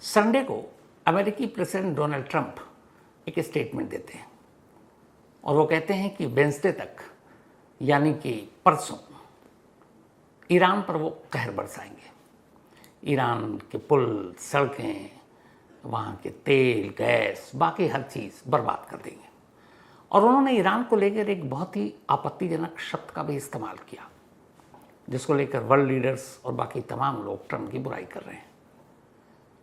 Sunday को अमेरिकी president Donald Trump एक स्टेटमेंट देते हैं और वो कहते हैं कि वेंसडे तक यानी कि परसों ईरान पर वो कहर बरसाएंगे। ईरान के पुल, सड़कें, वहाँ के तेल, गैस, बाकी हर चीज़ बर्बाद कर देंगे। और उन्होंने ईरान को लेकर एक बहुत ही आपत्तिजनक शब्द का भी इस्तेमाल किया, जिसको लेकर वर्ल्ड लीडर्स और बाकी तमाम लोग ट्रंप की बुराई कर रहे हैं।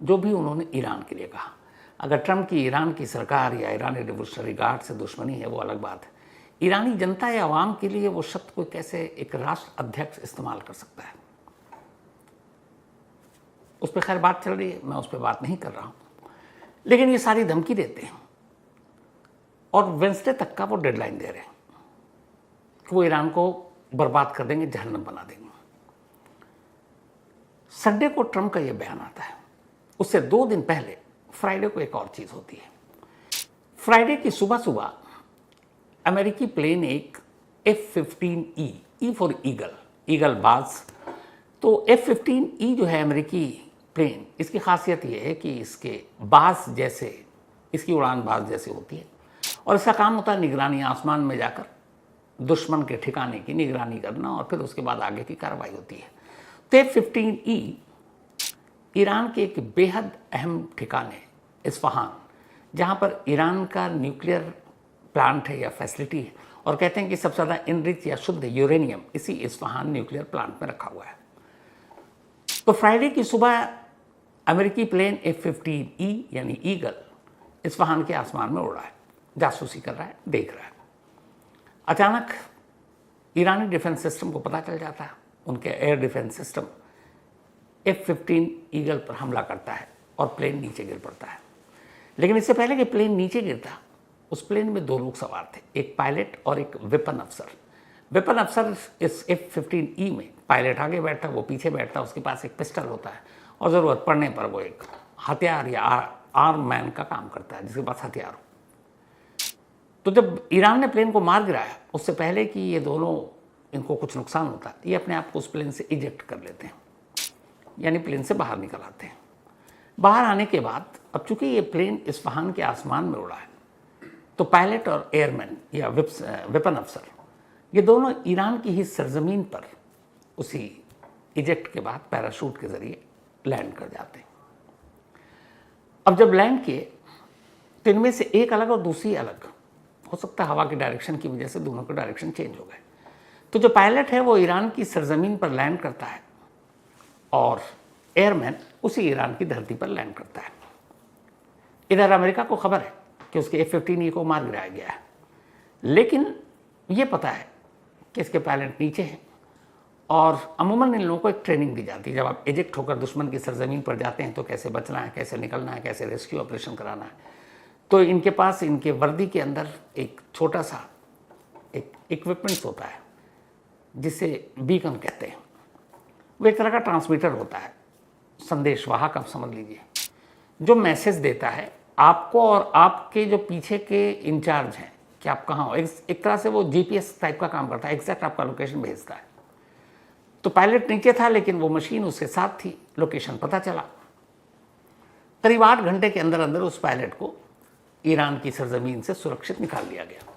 जो भी उन्होंने ईरान के लिए कहा, अगर ट्रंप की ईरान की सरकार या ईरानी रिवोल्यूशनरी गार्ड से दुश्मनी है वो अलग बात है। ईरानी जनता या आवाम के लिए वो शब्द कोई कैसे एक राष्ट्र अध्यक्ष इस्तेमाल कर सकता है, उस पर खैर बात चल रही है, मैं उस पर बात नहीं कर रहा हूँ। लेकिन ये सारी धमकी देते हैं और वेंसडे तक का वो डेडलाइन दे रहे हैं कि वो ईरान को बर्बाद कर देंगे, जहन्नम बना देंगे। संडे को ट्रंप का ये बयान आता है, उससे 2 दिन पहले फ्राइडे को एक और चीज़ होती है। फ्राइडे की सुबह सुबह अमेरिकी प्लेन एक F-15E, ई फॉर ईगल बाज। तो F-15E जो है अमेरिकी प्लेन, इसकी खासियत ये है कि इसके बाज जैसे, इसकी उड़ान बाज जैसे होती है और इसका काम होता है निगरानी, आसमान में जाकर दुश्मन के ठिकाने की निगरानी करना और फिर उसके बाद आगे की कार्रवाई होती है। तो F-15E ईरान के एक बेहद अहम ठिकाने इस्फहान, जहाँ पर ईरान का न्यूक्लियर प्लांट है या फैसिलिटी है, और कहते हैं कि सबसे ज़्यादा इनरिच या शुद्ध यूरेनियम इसी इस्फहान न्यूक्लियर प्लांट में रखा हुआ है। तो फ्राइडे की सुबह अमेरिकी प्लेन F-15E यानी ईगल इस्फहान के आसमान में उड़ रहा है, जासूसी कर रहा है, देख रहा है। अचानक ईरानी डिफेंस सिस्टम को पता चल जाता है, उनके air defence system F-15 eagle पर हमला करता है और प्लेन नीचे गिर पड़ता है। लेकिन इससे पहले कि प्लेन नीचे गिरता, उस प्लेन में 2 लोग सवार थे, एक पायलट और एक वेपन अफसर। वेपन अफसर इस F-15E में, पायलट आगे बैठता, वो पीछे बैठता, उसके पास एक पिस्टल होता है और ज़रूरत पड़ने पर वो एक हथियार या आर्म मैन का काम करता है, जिसके पास हथियार हो। तो जब ईरान ने प्लेन को मार गिराया, उससे पहले कि ये दोनों, इनको कुछ नुकसान होता, ये अपने आप को उस प्लेन से इजेक्ट कर लेते हैं, यानी प्लेन से बाहर निकल आते हैं। बाहर आने के बाद, अब चूंकि ये प्लेन इस्फहान के आसमान में उड़ा है, तो पायलट और एयरमैन या वेपन अफसर, ये दोनों ईरान की ही सरजमीन पर उसी इजेक्ट के बाद पैराशूट के जरिए लैंड कर जाते हैं। अब जब लैंड किए तो इनमें से एक अलग और दूसरी अलग, हो सकता है हवा की डायरेक्शन की वजह से दोनों के डायरेक्शन चेंज हो गए। तो जो पायलट है वो ईरान की सरजमीन पर लैंड करता है और एयरमैन उसी ईरान की धरती पर लैंड करता है। इधर अमेरिका को खबर है कि उसके F-15E को मार गिराया गया है, लेकिन ये पता है कि इसके पायलट नीचे हैं और अमूमन इन लोगों को एक ट्रेनिंग दी जाती है। जब आप इजेक्ट होकर दुश्मन की सरजमीन पर जाते हैं तो कैसे बचना है, कैसे निकलना है, कैसे रेस्क्यू ऑपरेशन कराना है। तो इनके पास, इनके वर्दी के अंदर एक छोटा सा एक इक्विपमेंट्स होता है जिसे बीकन कहते हैं। वो एक तरह का ट्रांसमीटर होता है, संदेशवाहक आप समझ लीजिए, जो मैसेज देता है आपको और आपके जो पीछे के इंचार्ज हैं कि आप कहाँ हो। एक तरह से वो GPS टाइप का काम करता है, एग्जैक्ट आपका लोकेशन भेजता है। तो पायलट नीचे था लेकिन वो मशीन उसके साथ थी, लोकेशन पता चला। करीब 8 घंटे के अंदर अंदर उस पायलट को ईरान की सरजमीन से सुरक्षित निकाल लिया गया।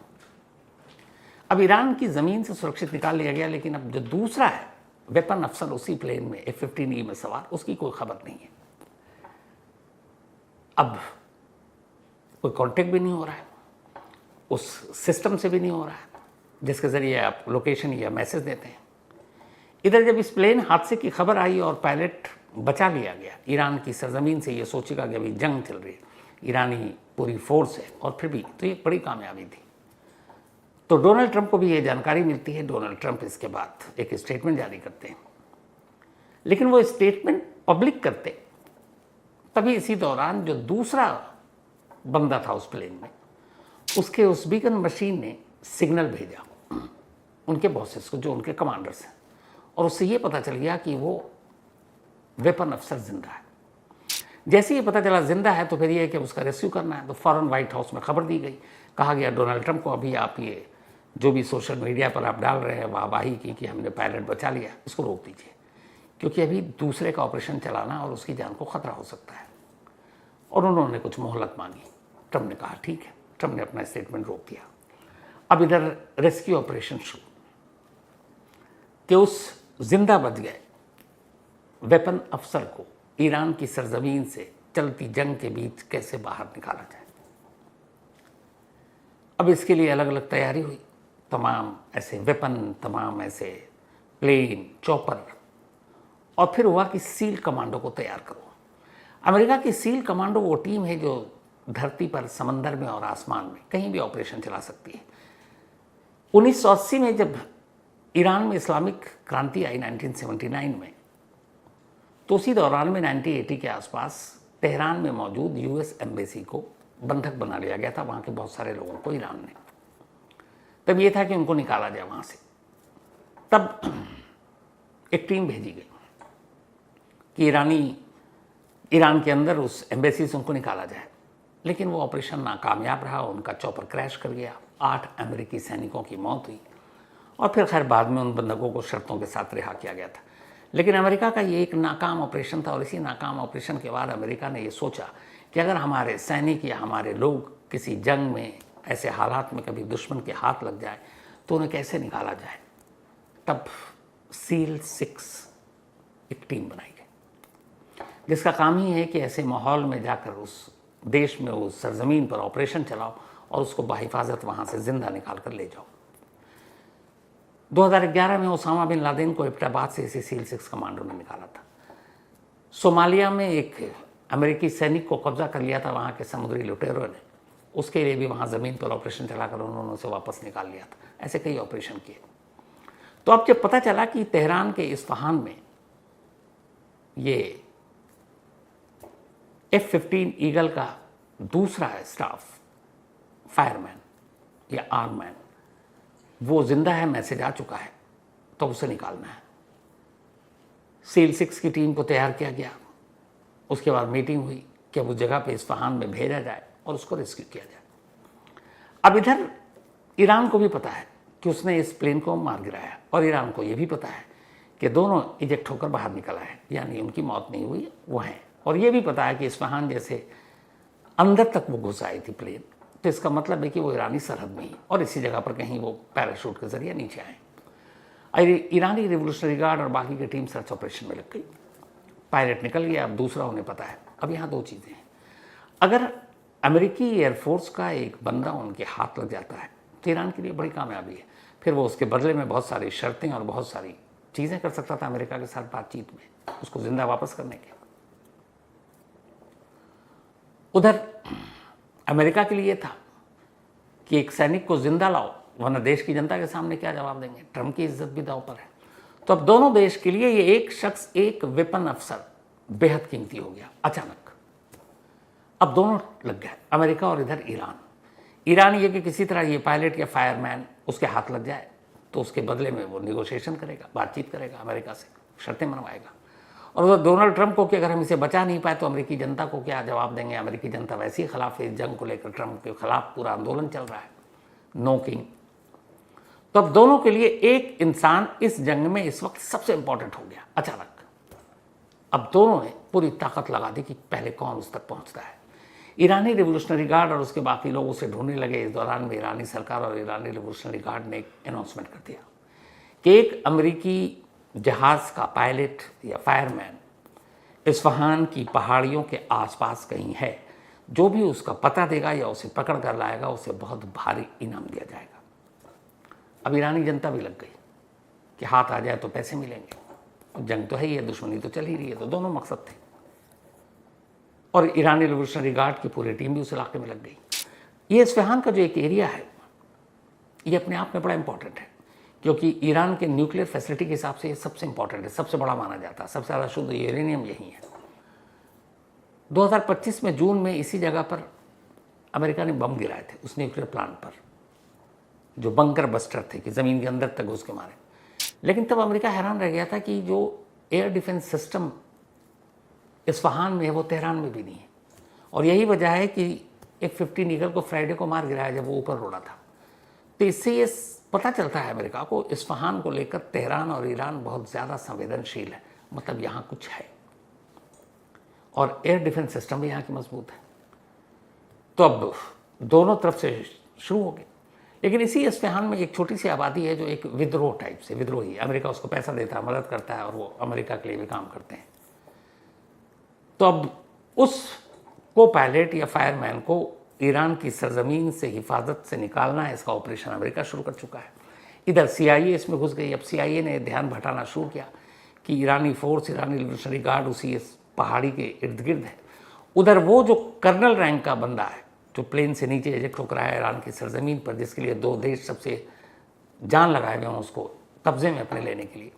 अब ईरान की ज़मीन से सुरक्षित निकाल लिया गया, लेकिन अब जो दूसरा है वेपन अफसर उसी प्लेन में F-15E में सवार, उसकी कोई खबर नहीं है। अब कोई कांटेक्ट भी नहीं हो रहा है, उस सिस्टम से भी नहीं हो रहा है जिसके ज़रिए आप लोकेशन या मैसेज देते हैं। इधर जब इस प्लेन हादसे की खबर आई और पायलट बचा लिया गया ईरान की सरजमीन से, ये सोचेगा कि अभी जंग चल रही है, ईरानी पूरी फोर्स है, और फिर भी तो ये बड़ी कामयाबी थी। तो डोनाल्ड ट्रंप को भी ये जानकारी मिलती है। डोनाल्ड ट्रंप इसके बाद एक स्टेटमेंट जारी करते हैं, लेकिन वो स्टेटमेंट पब्लिक करते तभी इसी दौरान जो दूसरा बंदा था उस प्लेन में, उसके उस बीकन मशीन ने सिग्नल भेजा उनके बॉसेस को, जो उनके कमांडर्स हैं, और उससे ये पता चल गया कि वो वेपन अफसर जिंदा है। जैसे ही पता चला जिंदा है तो फिर ये है कि उसका रेस्क्यू करना है। तो फ़ौरन व्हाइट हाउस में खबर दी गई, कहा गया डोनाल्ड ट्रंप को, अभी आप ये जो भी सोशल मीडिया पर आप डाल रहे हैं वाहवाही की कि हमने पायलट बचा लिया, इसको रोक दीजिए, क्योंकि अभी दूसरे का ऑपरेशन चलाना और उसकी जान को खतरा हो सकता है। और उन्होंने कुछ मोहलत मांगी। ट्रम्प ने कहा ठीक है, ट्रम्प ने अपना स्टेटमेंट रोक दिया। अब इधर रेस्क्यू ऑपरेशन शुरू कि उस जिंदा बच गए वेपन अफसर को ईरान की सरजमीन से चलती जंग के बीच कैसे बाहर निकाला जाए। अब इसके लिए अलग अलग तैयारी हुई, तमाम ऐसे वेपन, तमाम ऐसे प्लेन, चॉपर, और फिर हुआ कि सील कमांडो को तैयार करो। अमेरिका की सील कमांडो वो टीम है जो धरती पर, समंदर में और आसमान में कहीं भी ऑपरेशन चला सकती है। 1980 में जब ईरान में इस्लामिक क्रांति आई 1979 में, तो उसी दौरान में 1980 के आसपास तेहरान में मौजूद यूएस एम्बेसी को बंधक बना लिया गया था, वहाँ के बहुत सारे लोगों को ईरान ने। तब ये था कि उनको निकाला जाए वहाँ से। तब एक टीम भेजी गई कि ईरान के अंदर उस एम्बेसी से उनको निकाला जाए, लेकिन वो ऑपरेशन नाकामयाब रहा। उनका चॉपर क्रैश कर गया, 8 अमेरिकी सैनिकों की मौत हुई, और फिर खैर बाद में उन बंधकों को शर्तों के साथ रिहा किया गया था। लेकिन अमेरिका का ये एक नाकाम ऑपरेशन था, और इसी नाकाम ऑपरेशन के बाद अमेरिका ने ये सोचा कि अगर हमारे सैनिक या हमारे लोग किसी जंग में, ऐसे हालात में कभी दुश्मन के हाथ लग जाए तो उन्हें कैसे निकाला जाए। तब सील 6 एक टीम बनाई गई, जिसका काम ही है कि ऐसे माहौल में जाकर उस देश में, उस सरजमीन पर ऑपरेशन चलाओ और उसको बाहिफाजत वहाँ से जिंदा निकाल कर ले जाओ। 2011 में ओसामा बिन लादेन को एबटाबाद से इसी सील 6 कमांडो ने निकाला था। सोमालिया में एक अमेरिकी सैनिक को कब्जा कर लिया था वहाँ के समुद्री लुटेरों ने, उसके लिए भी वहाँ ज़मीन पर ऑपरेशन चलाकर उन्होंने उसे वापस निकाल लिया था। ऐसे कई ऑपरेशन किए। तो अब जब पता चला कि तेहरान के इस्फहान में ये F-15 ईगल का दूसरा स्टाफ, फायरमैन या आर्ममैन, वो जिंदा है, मैसेज आ चुका है, तो उसे निकालना है। सील 6 की टीम को तैयार किया गया। उसके बाद मीटिंग हुई कि उस जगह पे इस्फहान में भेजा जाए और उसको रेस्क्यू किया जाए। अब इधर ईरान को भी पता है कि उसने इस प्लेन को मार गिराया, और ईरान को ये भी पता है कि दोनों इजेक्ट होकर बाहर निकल आए, यानी उनकी मौत नहीं हुई, वो हैं। और ये भी पता है कि इस्फहान जैसे अंदर तक वो घुस आई थी प्लेन, तो इसका मतलब है कि वो ईरानी सरहद में ही, और इसी जगह पर कहीं वो पैराशूट के जरिए नीचे आए। ईरानी रिवोल्यूशनरी गार्ड और बाकी की टीम सर्च ऑपरेशन में लग गई। पायलट निकल गया, अब दूसरा उन्हें पता है। अब यहाँ 2 चीज़ें हैं। अगर अमेरिकी एयरफोर्स का एक बंदा उनके हाथ लग जाता है तो ईरान के लिए बड़ी कामयाबी है। फिर वो उसके बदले में बहुत सारी शर्तें और बहुत सारी चीज़ें कर सकता था अमेरिका के साथ बातचीत में, उसको जिंदा वापस करने के। उधर अमेरिका के लिए था कि एक सैनिक को जिंदा लाओ, वरना देश की जनता के सामने क्या जवाब देंगे। ट्रम्प की इज्जत भी दांव पर है। तो अब दोनों देश के लिए ये एक शख्स, एक वेपन अफसर बेहद कीमती हो गया अचानक। अब दोनों लग गए, अमेरिका और इधर ईरान ये कि किसी तरह ये पायलट या फायरमैन उसके हाथ लग जाए तो उसके बदले में वो निगोशिएशन करेगा, बातचीत करेगा अमेरिका से, शर्तें मनवाएगा। और उधर डोनाल्ड ट्रंप को कि अगर हम इसे बचा नहीं पाए तो अमेरिकी जनता को क्या जवाब देंगे। अमेरिकी जनता वैसे ही खिलाफ है, इस जंग को लेकर ट्रंप के खिलाफ पूरा आंदोलन चल रहा है, नो किंग। तो अब दोनों के लिए एक इंसान इस जंग में इस वक्त सबसे इंपॉर्टेंट हो गया अचानक। अब दोनों ने पूरी ताकत लगा दी कि पहले कौन उस तक पहुंचता है। ईरानी रिवोल्यूशनरी गार्ड और उसके बाकी लोग उसे ढूंढने लगे। इस दौरान में ईरानी सरकार और ईरानी रिवोल्यूशनरी गार्ड ने एक अनाउंसमेंट कर दिया कि एक अमेरिकी जहाज का पायलट या फायरमैन इस्फहान की पहाड़ियों के आसपास कहीं है, जो भी उसका पता देगा या उसे पकड़ कर लाएगा उसे बहुत भारी इनाम दिया जाएगा। अब ईरानी जनता भी लग गई कि हाथ आ जाए तो पैसे मिलेंगे, जंग तो है ही है, दुश्मनी तो चल ही रही है, तो दोनों मकसद थे। और ईरानी रिवोल्यूशनरी गार्ड की पूरी टीम भी उस इलाके में लग गई। ये इस्फहान का जो एक एरिया है ये अपने आप में बड़ा इंपॉर्टेंट है, क्योंकि ईरान के न्यूक्लियर फैसिलिटी के हिसाब से ये सबसे इंपॉर्टेंट है, सबसे बड़ा माना जाता है, सबसे ज़्यादा शुद्ध यूरेनियम यही है। 2025 में जून में इसी जगह पर अमेरिका ने बम गिराए थे उस न्यूक्लियर प्लांट पर, जो बंकर बस्टर थे कि ज़मीन के अंदर तक घुस के मारे। लेकिन तब अमेरिका हैरान रह गया था कि जो एयर डिफेंस सिस्टम इस्फहान में है वो तेहरान में भी नहीं है। और यही वजह है कि F-15 ईगल को फ्राइडे को मार गिराया जब वो ऊपर उड़ा था। तो इससे ये पता चलता है अमेरिका को इस्फहान को लेकर तेहरान और ईरान बहुत ज़्यादा संवेदनशील है, मतलब यहाँ कुछ है। और एयर डिफेंस सिस्टम भी यहाँ की मजबूत है। तो अब दोनों तरफ से शुरू हो गए। लेकिन इसी इस्फहान में एक छोटी सी आबादी है जो एक विद्रोह टाइप से, विद्रोही, अमेरिका उसको पैसा देता है, मदद करता है और वो अमेरिका के लिए भी काम करते हैं। तो अब उस को पायलट या फायरमैन को ईरान की सरजमीन से हिफाजत से निकालना है, इसका ऑपरेशन अमेरिका शुरू कर चुका है। इधर CIA इसमें घुस गई। अब CIA ने ध्यान भटाना शुरू किया कि ईरानी फोर्स, ईरानी रिवोल्यूशनरी गार्ड उसी इस पहाड़ी के इर्द गिर्द है। उधर वो जो कर्नल रैंक का बंदा है जो प्लेन से नीचे एजेक्ट होकर आया ईरान की सरजमीन पर, जिसके लिए दो देश सबसे जान लगाए गए हैं उसको कब्जे में अपने लेने के लिए,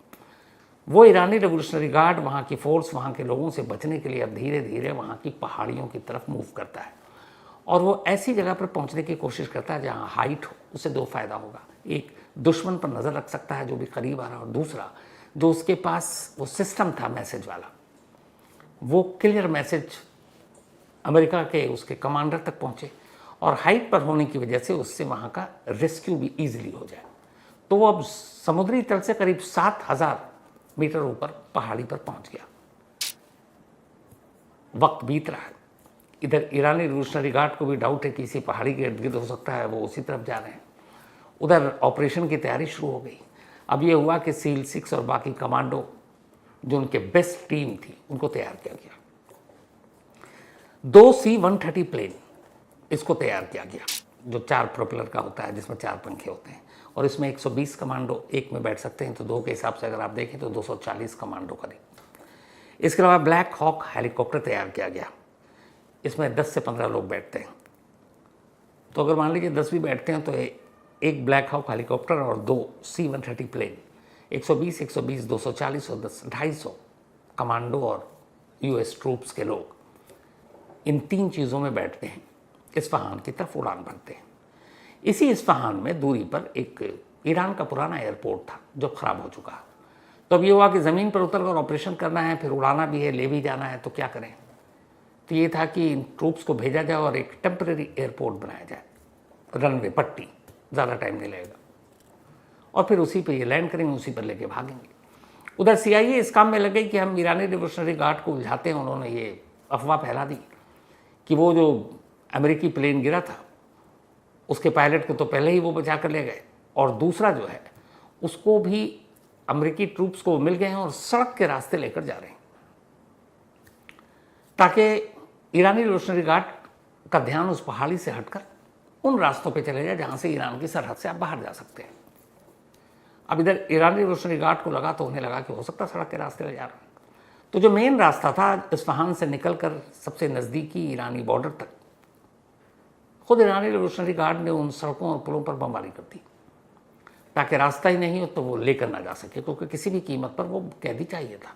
वो ईरानी रिवोल्यूशनरी गार्ड वहाँ की फोर्स वहाँ के लोगों से बचने के लिए अब धीरे धीरे वहाँ की पहाड़ियों की तरफ मूव करता है। और वो ऐसी जगह पर पहुँचने की कोशिश करता है जहाँ हाइट हो। उससे दो फायदा होगा, एक दुश्मन पर नज़र रख सकता है जो भी करीब आ रहा है, और दूसरा जो उसके पास वो सिस्टम था मैसेज वाला, वो क्लियर मैसेज अमेरिका के उसके कमांडर तक पहुँचे और हाइट पर होने की वजह से उससे वहाँ का रेस्क्यू भी ईजिली हो जाए। तो वो अब समुद्री तल से करीब 7000 मीटर ऊपर पहाड़ी पर पहुँच गया। वक्त बीत रहा है। इधर ईरानी रिवोल्यूशनरी गार्ड को भी डाउट है कि इसी पहाड़ी के इर्द गिर्द हो सकता है, वो उसी तरफ जा रहे हैं। उधर ऑपरेशन की तैयारी शुरू हो गई। अब ये हुआ कि SEAL 6 और बाकी कमांडो जो उनके बेस्ट टीम थी उनको तैयार किया गया। 2 C-130 प्लेन इसको तैयार किया गया जो 4 प्रोपेलर का होता है, जिसमें 4 पंखे होते हैं, और इसमें 120 कमांडो एक में बैठ सकते हैं। तो 2 के हिसाब से अगर आप देखें तो 240 कमांडो करीब। इसके अलावा ब्लैक हॉक हेलीकॉप्टर तैयार किया गया। इसमें 10 से 15 लोग बैठते हैं। तो अगर मान लीजिए 10 भी बैठते हैं तो एक ब्लैक हॉक हेलीकॉप्टर और 2 C-130 प्लेन, 120, 120, 240 और 10, 250 कमांडो और US ट्रूप्स के लोग इन 3 चीज़ों में बैठते हैं, इस्फहान की तरफ उड़ान भरते हैं। इसी इस्फहान में दूरी पर एक ईरान का पुराना एयरपोर्ट था जो ख़राब हो चुका। तो अब ये हुआ कि ज़मीन पर उतरकर ऑपरेशन करना है, फिर उड़ाना भी है, ले भी जाना है, तो क्या करें। तो ये था कि इन ट्रूप्स को भेजा जाए और एक टेम्परेरी एयरपोर्ट बनाया जाए, रनवे पट्टी, ज़्यादा टाइम नहीं लगेगा, और फिर उसी पे ये लैंड करेंगे, उसी पर लेके भागेंगे। उधर CIA इस काम में लग गई कि हम ईरानी रिवोल्यूशनरी गार्ड को उलझाते हैं। उन्होंने ये अफवाह फैला दी कि वो जो अमेरिकी प्लेन गिरा था उसके पायलट को तो पहले ही वो बचा कर ले गए, और दूसरा जो है उसको भी अमेरिकी ट्रूप्स को मिल गए हैं और सड़क के रास्ते लेकर जा रहे हैं, ताकि ईरानी रिवोल्यूशनरी गार्ड का ध्यान उस पहाड़ी से हटकर उन रास्तों पे चले जाए जहाँ से ईरान की सरहद से आप बाहर जा सकते हैं। अब इधर ईरानी रिवोल्यूशनरी गार्ड को लगा, तो उन्हें लगा कि हो सकता है सड़क के रास्ते ले जा रहे हैं। तो जो मेन रास्ता था इस्फहान से निकलकर सबसे नज़दीकी ईरानी बॉर्डर तक, खुद ईरानी रिवोल्यूशनरी गार्ड ने उन सड़कों और पुलों पर बमबारी कर दी, ताकि रास्ता ही नहीं हो तो वो लेकर ना जा सके, क्योंकि किसी भी कीमत पर वो कैदी चाहिए था।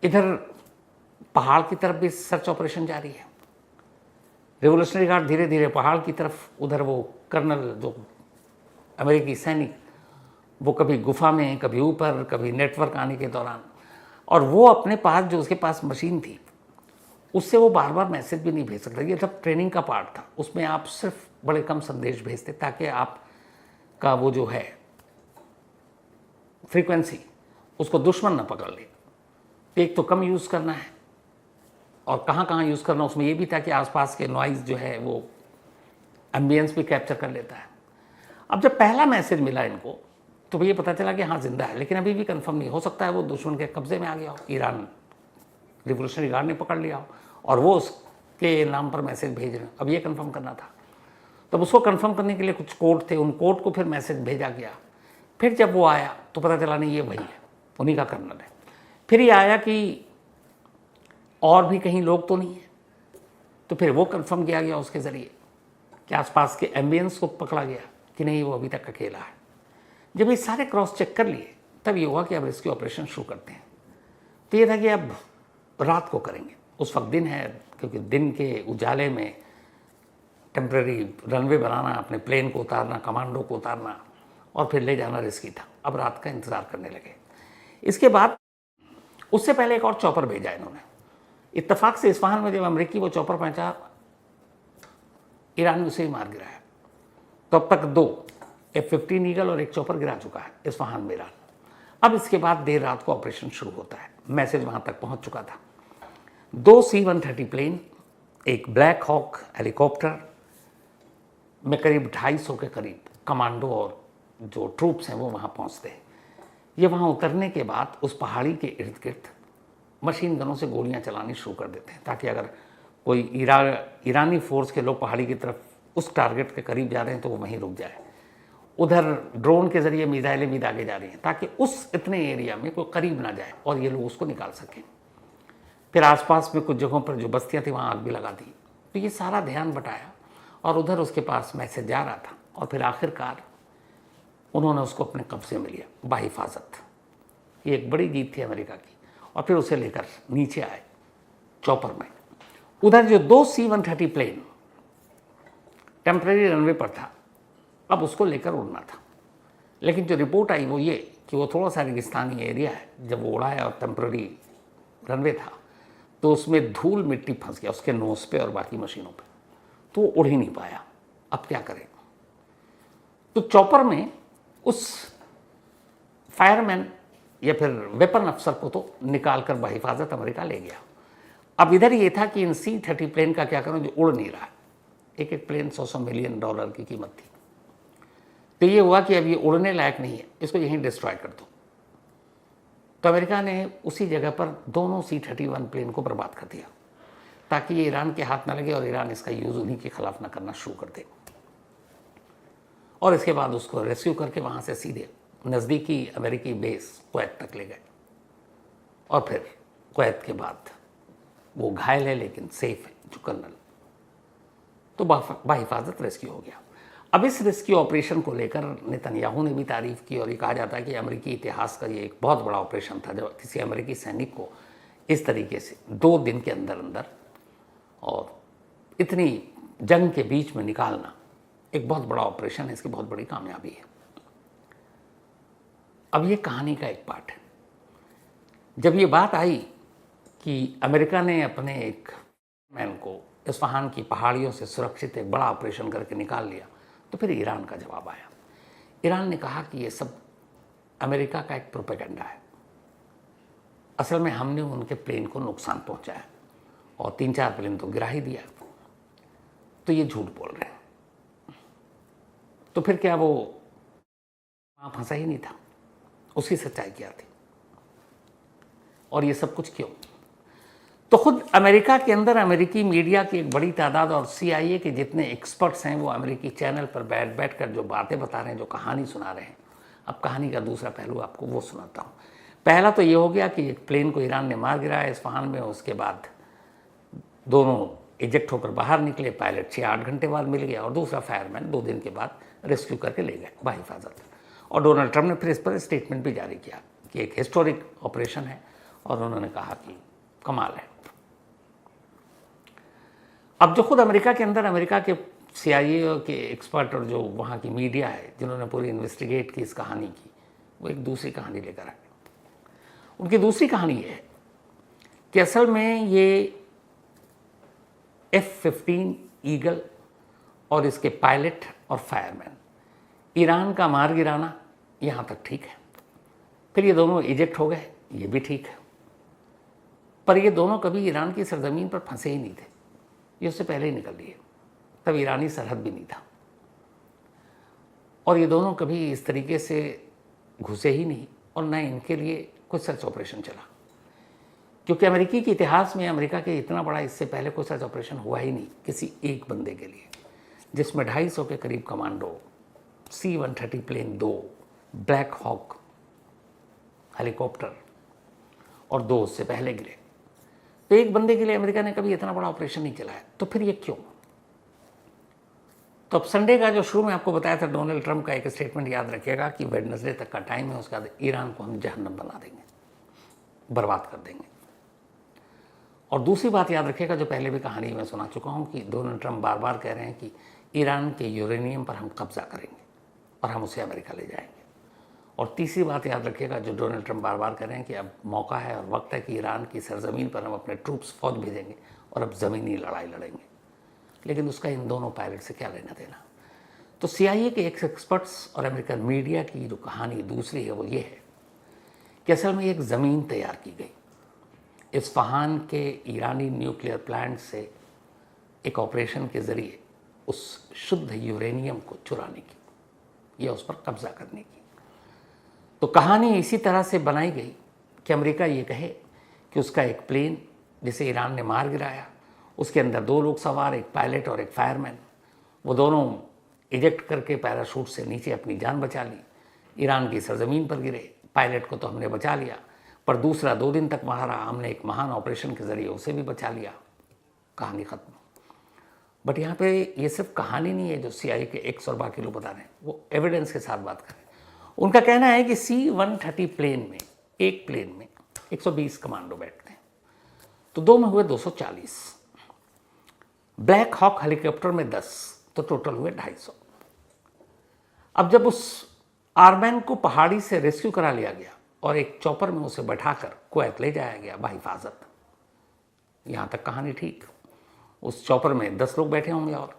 इधर पहाड़ की तरफ भी सर्च ऑपरेशन जारी है। रिवोल्यूशनरी गार्ड धीरे धीरे पहाड़ की तरफ, उधर वो कर्नल जो अमेरिकी सैनिक, वो कभी गुफा में, कभी ऊपर, कभी नेटवर्क आने के दौरान, और वो अपने पास जो उसके पास मशीन थी उससे वो बार बार मैसेज भी नहीं भेज सकता। ये सब ट्रेनिंग का पार्ट था, उसमें आप सिर्फ बड़े कम संदेश भेजते ताकि आपका वो जो है फ्रीक्वेंसी उसको दुश्मन ना पकड़ ले। एक तो कम यूज़ करना है और कहाँ कहाँ यूज़ करना, उसमें ये भी था कि आसपास के नॉइज़ जो है वो एम्बियंस भी कैप्चर कर लेता है। अब जब पहला मैसेज मिला इनको तो ये पता चला कि हाँ जिंदा है, लेकिन अभी भी कंफर्म नहीं हो सकता है वो दुश्मन के कब्जे में आ गया हो, ईरान रिवोल्यूशनरी गार्ड ने पकड़ लिया हो और वो उसके नाम पर मैसेज भेज रहे हैं। अब ये कंफर्म करना था। तब उसको कंफर्म करने के लिए कुछ कोड थे, उन कोड को फिर मैसेज भेजा गया। फिर जब वो आया तो पता चला नहीं ये वही है, उन्हीं का कर्नल है। फिर ये आया कि और भी कहीं लोग तो नहीं है, तो फिर वो कंफर्म किया गया उसके ज़रिए कि आसपास के एम्बियंस को पकड़ा गया कि नहीं वो अभी तक अकेला है। जब ये सारे क्रॉस चेक कर लिए तब ये हुआ कि अब रेस्क्यू ऑपरेशन शुरू करते हैं। तो ये था कि अब रात को करेंगे, उस वक्त दिन है, क्योंकि दिन के उजाले में टेम्परेरी रनवे बनाना, अपने प्लेन को उतारना, कमांडो को उतारना और फिर ले जाना रिस्की था। अब रात का इंतज़ार करने लगे। इसके बाद उससे पहले एक और चॉपर भेजा इन्होंने। इत्तेफाक से इस्फहान में जब अमेरिकी वो चॉपर पहुंचा, ईरान ने उसे ही मार गिराया। तो अब तक 2 F-15 ईगल और एक चॉपर गिरा चुका है इस्फहान में ईरान। अब इसके बाद देर रात को ऑपरेशन शुरू होता है। मैसेज वहाँ तक पहुँच चुका था। 2 C-130 प्लेन, एक ब्लैक हॉक हेलीकॉप्टर में करीब 250 के करीब कमांडो और जो ट्रूप्स हैं वो वहाँ पहुँचते हैं। ये वहाँ उतरने के बाद उस पहाड़ी के इर्द गिर्द मशीन गनों से गोलियां चलानी शुरू कर देते हैं, ताकि अगर कोई ईरानी फोर्स के लोग पहाड़ी की तरफ उस टारगेट के करीब जा रहे हैं तो वो वहीं रुक जाए। उधर ड्रोन के ज़रिए मिसाइलें भी दागे जा रही हैं ताकि उस इतने एरिया में कोई करीब ना जाए और ये लोग उसको निकाल सकें। फिर आसपास में कुछ जगहों पर जो बस्तियाँ थी वहाँ आग भी लगा दी। तो ये सारा ध्यान बटाया और उधर उसके पास मैसेज जा रहा था और फिर आखिरकार उन्होंने उसको अपने कब्जे में लिया बाहिफाजत। ये एक बड़ी जीत थी अमेरिका की। और फिर उसे लेकर नीचे आए चॉपर में। उधर जो 2 C-130 प्लेन टेम्परेरी रनवे पर था, अब उसको लेकर उड़ना था। लेकिन जो रिपोर्ट आई वो ये कि वो थोड़ा सा रेगिस्तानी एरिया है। जब वो उड़ा है और टेम्परेरी रनवे था तो उसमें धूल मिट्टी फंस गया उसके नोज पे और बाकी मशीनों पे, तो वो उड़ ही नहीं पाया। अब क्या करें? तो चॉपर में उस फायरमैन या फिर वेपन अफसर को तो निकाल कर बहिफाजत अमेरिका ले गया। अब इधर ये था कि इन C-30 प्लेन का क्या करूं जो उड़ नहीं रहा है। एक एक प्लेन $100 मिलियन की कीमत थी। तो ये हुआ कि अब ये उड़ने लायक नहीं है, इसको यहीं डिस्ट्रॉय कर दो। तो अमेरिका ने उसी जगह पर दोनों C-31 प्लेन को बर्बाद कर दिया ताकि ये ईरान के हाथ न लगे और ईरान इसका यूज़ उन्हीं के खिलाफ ना करना शुरू कर दे। और इसके बाद उसको रेस्क्यू करके वहाँ से सीधे नज़दीकी अमेरिकी बेस कुवैत तक ले गए। और फिर कुवैत के बाद वो घायल है लेकिन सेफ है जो कर्नल, तो बाहिफाजत रेस्क्यू हो गया। अब इस रेस्क्यू ऑपरेशन को लेकर नेतन्याहू ने भी तारीफ़ की और ये कहा जाता है कि अमेरिकी इतिहास का ये एक बहुत बड़ा ऑपरेशन था जब किसी अमेरिकी सैनिक को इस तरीके से 2 दिन के अंदर अंदर और इतनी जंग के बीच में निकालना एक बहुत बड़ा ऑपरेशन है, इसकी बहुत बड़ी कामयाबी है। अब ये कहानी का एक पार्ट है। जब ये बात आई कि अमेरिका ने अपने एक मैन को इस्फहान की पहाड़ियों से सुरक्षित एक बड़ा ऑपरेशन करके निकाल लिया, तो फिर ईरान का जवाब आया। ईरान ने कहा कि ये सब अमेरिका का एक प्रोपेगेंडा है, असल में हमने उनके प्लेन को नुकसान पहुंचाया और 3-4 प्लेन तो गिरा ही दिया, तो ये झूठ बोल रहे हैं। तो फिर क्या वो वहाँ फंसा ही नहीं था? उसकी सच्चाई क्या थी? और ये सब कुछ क्यों? तो खुद अमेरिका के अंदर अमेरिकी मीडिया की एक बड़ी तादाद और CIA के जितने एक्सपर्ट्स हैं वो अमेरिकी चैनल पर बैठ कर जो बातें बता रहे हैं, जो कहानी सुना रहे हैं। अब कहानी का दूसरा पहलू आपको वो सुनाता हूँ। पहला तो ये हो गया कि एक प्लेन को ईरान ने मार गिराया इस्फहान में, उसके बाद दोनों इजेक्ट होकर बाहर निकले, पायलट 6-8 घंटे बाद मिल गया और दूसरा फायरमैन 2 दिन के बाद रेस्क्यू करके ले गए बाहिफाजत। और डोनाल्ड ट्रंप ने फिर इस पर स्टेटमेंट भी जारी किया कि एक हिस्टोरिक ऑपरेशन है और उन्होंने कहा कि कमाल है। अब जो खुद अमेरिका के अंदर अमेरिका के CIA के एक्सपर्ट और जो वहाँ की मीडिया है जिन्होंने पूरी इन्वेस्टिगेट की इस कहानी की, वो एक दूसरी कहानी लेकर आए। उनकी दूसरी कहानी ये है कि असल में ये F-15 ईगल और इसके पायलट और फायरमैन ईरान का मार गिराना यहाँ तक ठीक है, फिर ये दोनों इजेक्ट हो गए, ये भी ठीक है, पर ये दोनों कभी ईरान की सरजमीन पर फंसे ही नहीं थे, ये उससे पहले ही निकल लिए, तब ईरानी सरहद भी नहीं था। और ये दोनों कभी इस तरीके से घुसे ही नहीं और न इनके लिए कुछ सर्च ऑपरेशन चला, क्योंकि अमेरिकी के इतिहास में अमेरिका के इतना बड़ा इससे पहले कोई सर्च ऑपरेशन हुआ ही नहीं किसी एक बंदे के लिए, जिसमें 250 के करीब commando, C-130 plane 2, Black Hawk helicopter और 2 उससे पहले गिरे। तो एक बंदे के लिए अमेरिका ने कभी इतना बड़ा ऑपरेशन नहीं चलाया, तो फिर ये क्यों? तो अब संडे का जो शुरू में आपको बताया था डोनाल्ड ट्रंप का एक स्टेटमेंट याद रखिएगा कि वेडनेसडे तक का टाइम है, उसके बाद ईरान को हम जहन्नम बना देंगे, बर्बाद कर देंगे। और दूसरी बात याद रखिएगा जो पहले भी कहानी में सुना चुका हूँ कि डोनाल्ड ट्रंप बार बार कह रहे हैं कि ईरान के यूरेनियम पर हम कब्जा करेंगे और हम उसे अमेरिका ले जाएंगे। और तीसरी बात याद रखिएगा जो डोनाल्ड ट्रंप बार बार कह रहे हैं कि अब मौका है और वक्त है कि ईरान की सरजमीन पर हम अपने ट्रूप्स फौज भेजेंगे और अब ज़मीनी लड़ाई लड़ेंगे। लेकिन उसका इन दोनों पायलट से क्या लेना देना? तो CIA के एक्सपर्ट्स और अमेरिकन मीडिया की जो कहानी दूसरी है वो ये है कि असल में एक ज़मीन तैयार की गई इस्फहान के ईरानी न्यूक्लियर प्लांट से एक ऑपरेशन के ज़रिए उस शुद्ध यूरेनियम को चुराने की या उस पर कब्जा करने की। तो कहानी इसी तरह से बनाई गई कि अमेरिका ये कहे कि उसका एक प्लेन जिसे ईरान ने मार गिराया, उसके अंदर 2 लोग सवार, एक पायलट और एक फायरमैन, वो दोनों इजेक्ट करके पैराशूट से नीचे अपनी जान बचा ली, ईरान की सरजमीन पर गिरे। पायलट को तो हमने बचा लिया, पर दूसरा 2 दिन तक वहाँ रहा, हमने एक महान ऑपरेशन के ज़रिए उसे भी बचा लिया। कहानी ख़त्म। बट यहाँ पे ये सिर्फ कहानी नहीं है जो CIA के एक्स और बाकी लोग बता रहे हैं, वो एविडेंस के साथ बात करें। उनका कहना है कि C-130 प्लेन में, एक प्लेन में 120 कमांडो बैठते हैं, तो 2 में हुए 240, ब्लैक हॉक हेलीकॉप्टर में 10, तो टोटल हुए 250। अब जब उस आर्मैन को पहाड़ी से रेस्क्यू करा लिया गया और एक चॉपर में उसे बैठाकर कुवैत ले जाया गया बाहिफाजत, यहाँ तक कहानी ठीक। उस चॉपर में 10 लोग बैठे होंगे और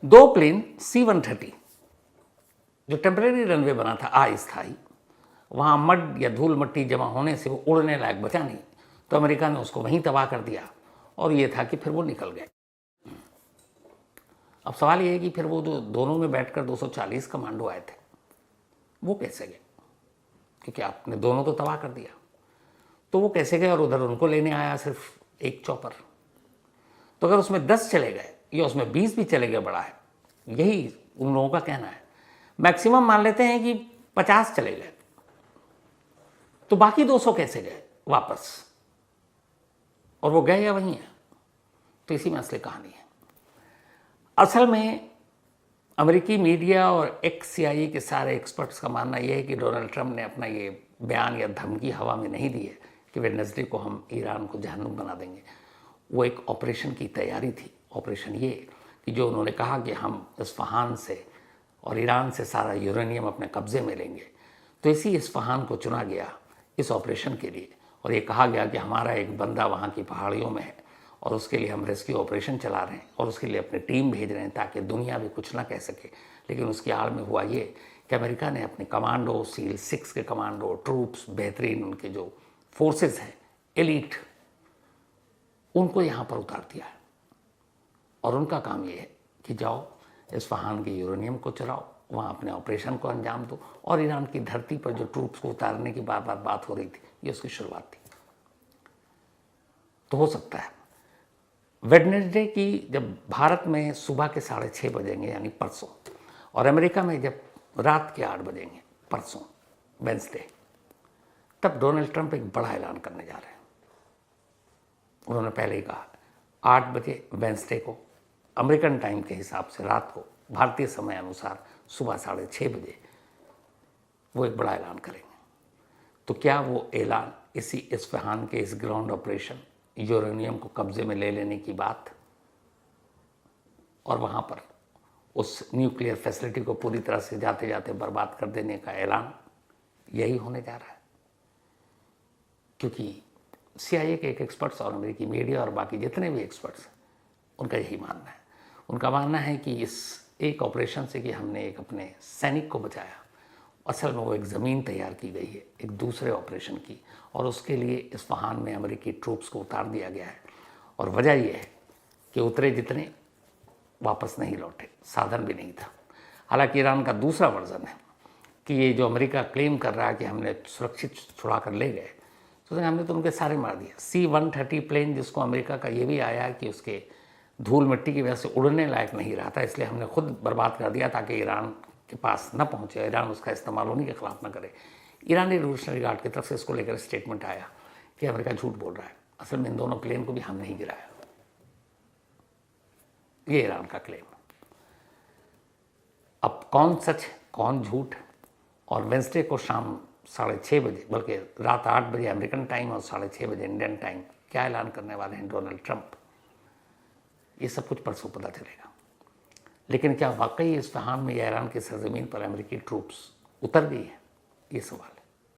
2 प्लेन C-130 जो टेम्परेरी रनवे बना था अस्थायी, वहाँ मड या धूल मट्टी जमा होने से वो उड़ने लायक बचा नहीं, तो अमेरिका ने उसको वहीं तबाह कर दिया और ये था कि फिर वो निकल गए। अब सवाल ये है कि फिर वो जो दोनों में बैठकर 240 कमांडो आए थे वो कैसे गए, क्योंकि आपने दोनों तो तबाह कर दिया, तो वो कैसे गए और उधर उनको लेने आया सिर्फ एक चॉपर। तो अगर उसमें 10 चले गए या उसमें 20 भी चले गए बड़ा है, यही उन लोगों का कहना है। मैक्सिमम मान लेते हैं कि 50 चले गए, तो बाकी 200 कैसे गए वापस, और वो गए या वहीं है? तो इसी में असली कहानी है। असल में अमेरिकी मीडिया और CIA के सारे एक्सपर्ट्स का मानना यह है कि डोनाल्ड ट्रंप ने अपना ये बयान या धमकी हवा में नहीं दी है कि वेडनेसडे को हम ईरान को जहन्नुम बना देंगे। वो एक ऑपरेशन की तैयारी थी। ऑपरेशन ये कि जो उन्होंने कहा कि हम इस्फहान से और ईरान से सारा यूरेनियम अपने कब्जे में लेंगे, तो इसी इस्फहान को चुना गया इस ऑपरेशन के लिए, और ये कहा गया कि हमारा एक बंदा वहाँ की पहाड़ियों में है और उसके लिए हम रेस्क्यू ऑपरेशन चला रहे हैं और उसके लिए अपनी टीम भेज रहे हैं ताकि दुनिया भी कुछ ना कह सके। लेकिन उसकी आड़ में हुआ ये कि अमेरिका ने अपने कमांडो, SEAL 6 के कमांडो, ट्रूप्स, बेहतरीन उनके जो फोर्सेस हैं, एलीट, उनको यहाँ पर उतार दिया है और उनका काम ये है कि जाओ इस्फहान के यूरेनियम को चुराओ, वहाँ अपने ऑपरेशन को अंजाम दो। और ईरान की धरती पर जो ट्रूप्स को उतारने की बार बार बात हो रही थी, ये उसकी शुरुआत थी। तो हो सकता है वेडनेसडे की जब भारत में सुबह के 6:30 बजेंगे यानी परसों, और अमेरिका में जब रात के 8 बजेंगे परसों वेडनेसडे, तब डोनाल्ड ट्रंप एक बड़ा ऐलान करने जा रहे हैं। उन्होंने पहले ही कहा 8 बजे वेडनेसडे को अमेरिकन टाइम के हिसाब से रात को, भारतीय समय अनुसार सुबह 6:30 बजे वो एक बड़ा ऐलान करेंगे। तो क्या वो ऐलान इसी इस्फहान के इस ग्राउंड ऑपरेशन, यूरेनियम को कब्जे में ले लेने की बात और वहाँ पर उस न्यूक्लियर फैसिलिटी को पूरी तरह से जाते जाते बर्बाद कर देने का ऐलान, यही होने जा रहा है? क्योंकि CIA के एक एक्सपर्ट्स और अमेरिकी मीडिया और बाकी जितने भी एक्सपर्ट्स हैं, उनका यही मानना है। उनका मानना है कि इस एक ऑपरेशन से कि हमने एक अपने सैनिक को बचाया, असल में वो एक ज़मीन तैयार की गई है एक दूसरे ऑपरेशन की, और उसके लिए इस्फहान में अमेरिकी ट्रूप्स को उतार दिया गया है। और वजह यह है कि उतरे जितने वापस नहीं लौटे, साधन भी नहीं था। हालांकि ईरान का दूसरा वर्जन है कि ये जो अमेरिका क्लेम कर रहा है कि हमने सुरक्षित छुड़ा कर ले गए, तो हमने तो उनके सारे मार दिए। C-130 प्लेन जिसको अमेरिका का ये भी आया कि उसके धूल मिट्टी की वजह से उड़ने लायक नहीं रहा था, इसलिए हमने खुद बर्बाद कर दिया ताकि ईरान के पास न पहुँचे, ईरान उसका इस्तेमाल होने के खिलाफ न करे। ईरानी रिवोल्यूशनरी गार्ड की तरफ से इसको लेकर स्टेटमेंट आया कि अमेरिका झूठ बोल रहा है, असल में इन दोनों प्लेन को भी हम नहीं गिराया। ये ईरान का क्लेम। अब कौन सच कौन झूठ, और वेडनेसडे को शाम 6:30 बजे, बल्कि रात 8 बजे अमेरिकन टाइम और 6:30 बजे इंडियन टाइम क्या ऐलान करने वाले हैं डोनाल्ड ट्रंप, ये सब कुछ परसों पता चलेगा। लेकिन क्या वाकई इस्फहान में या ईरान की सरजमीन पर अमेरिकी ट्रूप्स उतर गई है, ये सवाल है।